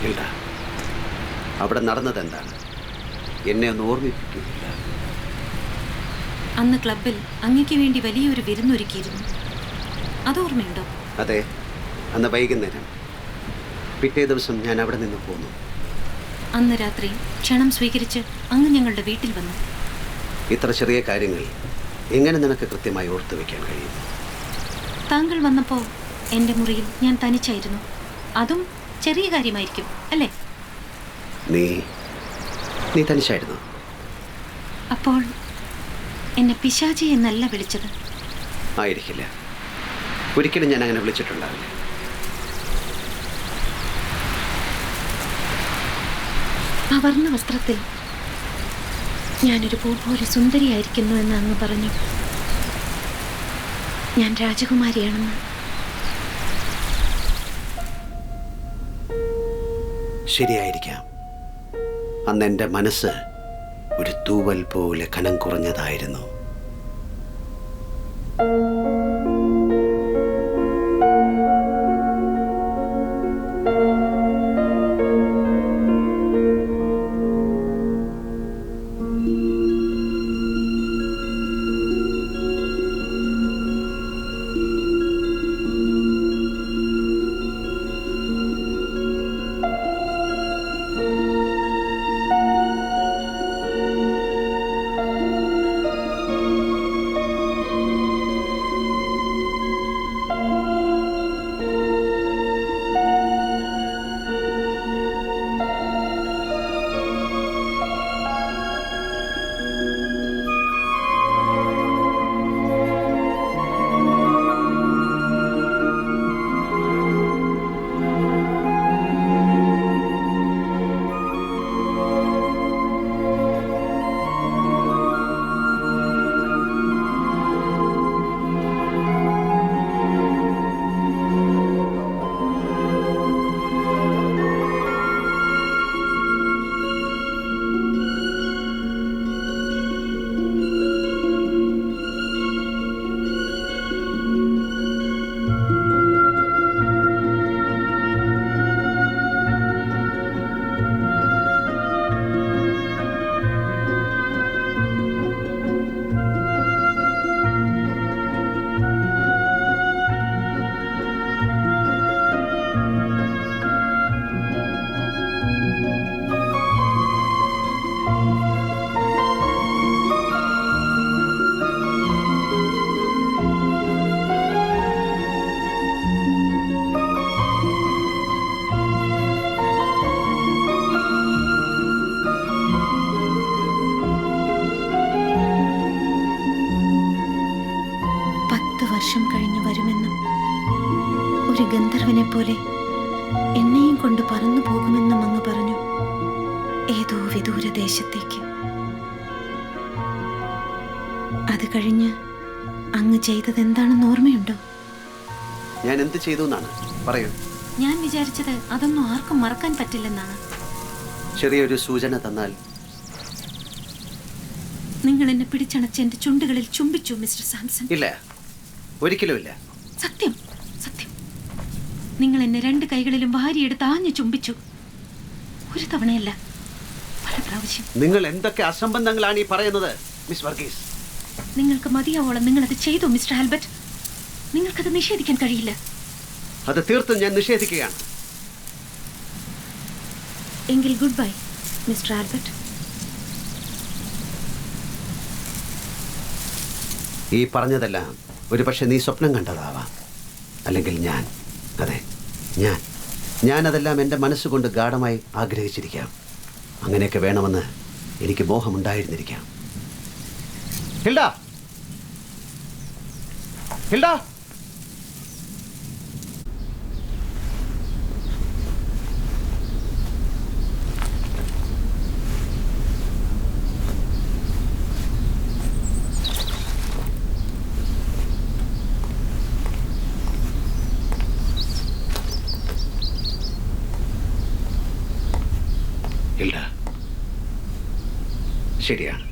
ഇല്ല, അവിടെ നടന്നത് എന്താണ്? എന്നെ ഒന്ന് ഓർമ്മിപ്പിക്കുന്നില്ല. അന്ന് ക്ലബിൽ അങ്ങയ്ക്ക് വേണ്ടി വലിയൊരു വിരുന്നൊരുക്കിയിരുന്നു. അതോർമ്മയുണ്ടോ? അതെ, അന്ന് വൈകുന്നേരം. പിറ്റേ ദിവസം ഞാൻ അവിടെ നിന്ന് പോന്നു. അന്ന് രാത്രി ക്ഷണം സ്വീകരിച്ച് അങ്ങ് ഞങ്ങളുടെ വീട്ടിൽ വന്നു. ഇത്ര ചെറിയ കാര്യങ്ങൾ എങ്ങനെ നിനക്ക് കൃത്യമായി ഓർത്തു വയ്ക്കാൻ കഴിയും? താങ്കൾ വന്നപ്പോൾ എൻ്റെ മുറിയിൽ ഞാൻ തനിച്ചായിരുന്നു. അതും ചെറിയ കാര്യമായിരിക്കും അല്ലേ? നീ തനിച്ചായിരുന്നു. അപ്പോൾ എന്നെ പിശാചി എന്നല്ല വിളിച്ചത്? ആയിരിക്കില്ല, ഒരിക്കലും ഞാൻ അങ്ങനെ വിളിച്ചിട്ടുണ്ടാവില്ല. ആ വർണ്ണ വസ്ത്രത്തിൽ ഞാനൊരു പൂ പോലെ സുന്ദരിയായിരിക്കുന്നു എന്ന് അങ്ങ് പറഞ്ഞു. ഞാൻ രാജകുമാരിയാണെന്ന്. ശരിയായിരിക്കാം. അന്ന് എൻ്റെ മനസ്സ് ഒരു തൂവൽ പോലെ കനം കുറഞ്ഞതായിരുന്നു. കഴിഞ്ഞു വരുമെന്നും ഒരു ഗന്ധർവനെ പോലെ എന്നെയും കൊണ്ട് പറന്നു പോകുമെന്നും അങ്ങ് പറഞ്ഞു. ഏതോ വിദൂര ദേശത്തേക്ക്. അത് കഴിഞ്ഞ് അങ്ങ് ചെയ്തത് എന്താണെന്ന് ഓർമ്മയുണ്ടോ? ഞാൻ എന്ത് ചെയ്തു എന്നാണ് പറയൂ. ഞാൻ വിചാരിച്ചത് അതൊന്നും ആർക്കും മറക്കാൻ പറ്റില്ലെന്നാണ്. ചെറിയൊരു സൂചന തന്നാൽ. നിങ്ങൾ എന്നെ പിടിച്ചണച്ച് എന്റെ ചുണ്ടുകളിൽ ചുംബിച്ചു മിസ്റ്റർ സാംസൺ. ഇല്ല, ഒരിക്കലുമില്ല. സത്യം, സത്യം. നിങ്ങൾ എന്നെ രണ്ട് കൈകളിലും വാരിയെടുത്ത് ആഞ്ഞു ചുംബിച്ചു. ഒരു തവണയല്ല, പല പ്രാവശ്യം. നിങ്ങൾ എന്തൊക്കെ അസംബന്ധങ്ങളാണ് ഈ പറയുന്നത് മിസ് വർഗീസ്? നിങ്ങൾക്ക് മതിയാവോളം നിങ്ങളത് ചെയ്തു മിസ്റ്റർ ആൽബർട്ട്. നിങ്ങൾക്കത് നിഷേധിക്കാൻ കഴിയില്ല. അത് തീർത്തും ഞാൻ നിഷേധിക്കുകയാണ്. എങ്കിൽ ഗുഡ് ബൈ മിസ്റ്റർ ആൽബർട്ട്. ഈ പറഞ്ഞതെല്ലാം ഒരു പക്ഷെ നീ സ്വപ്നം കണ്ടതാവാം, അല്ലെങ്കിൽ ഞാൻ. അതെ, ഞാനതെല്ലാം എൻ്റെ മനസ്സുകൊണ്ട് ഗാഢമായി ആഗ്രഹിച്ചിരിക്കാം. അങ്ങനെയൊക്കെ വേണമെന്ന് എനിക്ക് മോഹമുണ്ടായിരുന്നിരിക്കാം. ഹിൽഡ, ഹിൽഡ, ഹിൽഡ, ശരിയാണ്,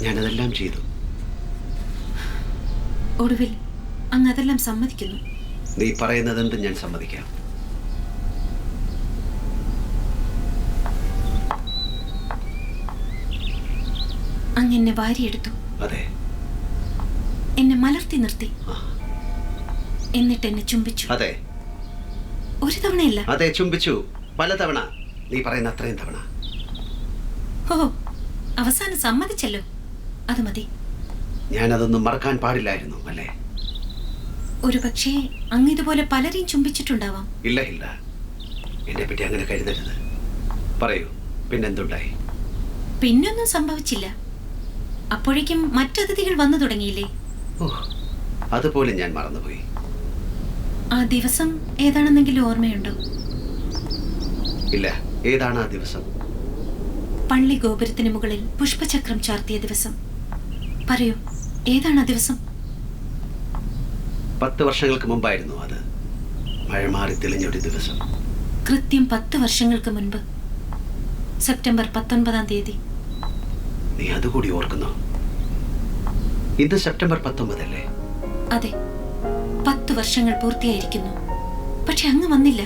ഞാനതെല്ലാം ചെയ്തു. ഒടുവിൽ അങ്ങ് അതെല്ലാം സമ്മതിക്കുന്നു. നീ പറയുന്നതെന്തും ഞാൻ സമ്മതിക്കാം. അങ്ങ് എന്നെ വാരിയെടുത്തു. അതെ. എന്നെ മലർത്തി നിർത്തി. എന്നിട്ട് എന്നെ ചുംബിച്ചു. അതെ. ഒരു തവണയല്ല. അതെ, ചുംബിച്ചു. പലതവണ. നീ പറയുന്ന അത്രയും തവണ. ഓ, അവസാനം സമ്മതിച്ചല്ലോ. അത് മതി. ഞാനതൊന്നും മറക്കാൻ പാടില്ലായിരുന്നു, അല്ലേ? ഒരു പക്ഷേ അങ്ങ് ഇതുപോലെ പലരെയും ചുംബിച്ചിട്ടുണ്ടാവാം. ഇല്ല ഇല്ല, എന്നെ പറ്റി അങ്ങനെ കരുതരുത്. പറയൂ, പിന്നെന്തുണ്ടായി? പിന്നൊന്നും സംഭവിച്ചില്ല. അപ്പോഴേക്കും മറ്റതിഥികൾ വന്നു തുടങ്ങിയില്ലേ? ഓ, അതുപോലും ഞാൻ മറന്നുപോയി. ആ ദിവസം ഏതാണെന്നെങ്കിലും ഓർമ്മയുണ്ടോ? ഇല്ല. ഏതാണ് ആ ദിവസം? പള്ളി ഗോപുരത്തിന് മുകളിൽ പുഷ്പചക്രം ചാർത്തിയ ദിവസം. പറയൂ, ഏതാണ് ആ ദിവസം? 10 വർഷങ്ങൾക്ക് മുമ്പായിരുന്നു അത്. മഴ മാറി തെളിഞ്ഞൊരു ദിവസം. കൃത്യം 10 വർഷങ്ങൾക്ക് മുൻപ് സെപ്റ്റംബർ 19-ാം തീയതി. നീ അതുകൂടി ഓർക്കുന്നോ? ഇത് സെപ്റ്റംബർ 19 അല്ലേ? അതെ, 10 വർഷങ്ങൾ പൂർത്തിയായിരിക്കുന്നു. പക്ഷെ അങ്ങ് വന്നില്ല,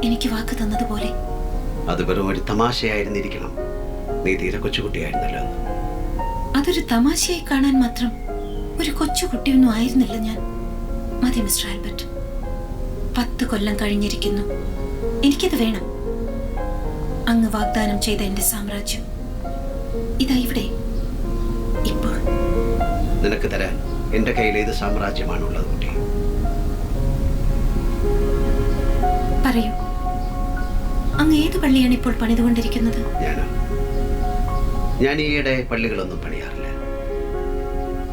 എനിക്ക് വാക്ക് തന്നതുപോലെ. അത് വെറും ഒരു തമാശയായിരുന്നിരിക്കണം. നീ തീരെ കൊച്ചുകുട്ടിയായിരുന്നല്ലോ. അതൊരു തമാശയായി കാണാൻ മാത്രം ഒരു കൊച്ചുകുട്ടിയൊന്നും ആയിരുന്നില്ല ഞാൻ. മതി മിസ്റ്റർ ആൽബർട്ട്. 10 കൊല്ലം കഴിഞ്ഞിരിക്കുന്നു. എനിക്കത് വേണം. അങ്ങ് വാഗ്ദാനം ചെയ്ത എന്റെ സാമ്രാജ്യം ഇതാ ഇവിടെ, ഇപ്പോൾ. നിനക്ക് തരാൻ എന്റെ കയ്യിൽ ഏത് സാമ്രാജ്യമാണുള്ളത് കുട്ടി? പറയൂ, അങ്ങ് ഏത് പള്ളിയാണ് ഇപ്പോൾ പണിതുകൊണ്ടിരിക്കുന്നത്? ഞാൻ ഈയിടെ പള്ളികളൊന്നും പണിയാറില്ല.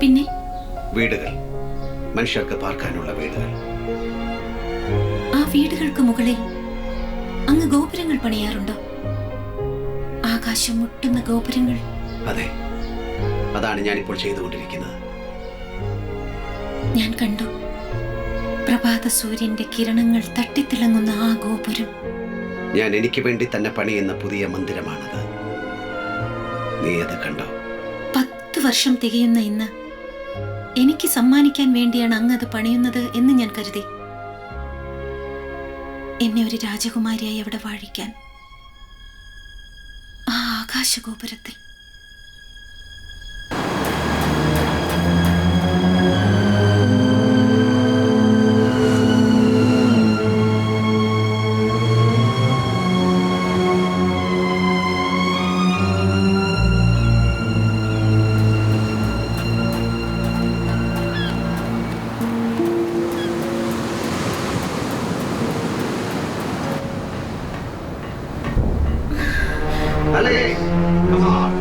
പിന്നെ? വീടുകൾ, മനുഷ്യർക്ക് പാർക്കാനുള്ള വീടുകൾ. ആ വീടുകൾക്ക് മുകളിൽ അങ്ങ് ഗോപുരങ്ങൾ പണിയാറുണ്ടോ? ആകാശം മുട്ടുന്ന ഗോപുരങ്ങൾ. അതെ, അതാണ് ഞാനിപ്പോൾ ചെയ്തുകൊണ്ടിരിക്കുന്നത്. ഞാൻ കണ്ടു പ്രഭാത സൂര്യന്റെ കിരണങ്ങൾ തട്ടിത്തിളങ്ങുന്ന ആ ഗോപുരം. ഞാൻ എനിക്ക് വേണ്ടി തന്നെ പണിയുന്ന പുതിയ മന്ദിരമാണത്. നീ അത് കണ്ടോ? 10 വർഷം തികയുന്ന ഇന്ന് എനിക്ക് സമ്മാനിക്കാൻ വേണ്ടിയാണ് അങ്ങ് അത് പണിയുന്നത് എന്ന് ഞാൻ കരുതി. എന്നെ ഒരു രാജകുമാരിയായി അവിടെ വാഴിക്കാൻ, ആ ആകാശഗോപുരത്തിൽ. Alex, come on.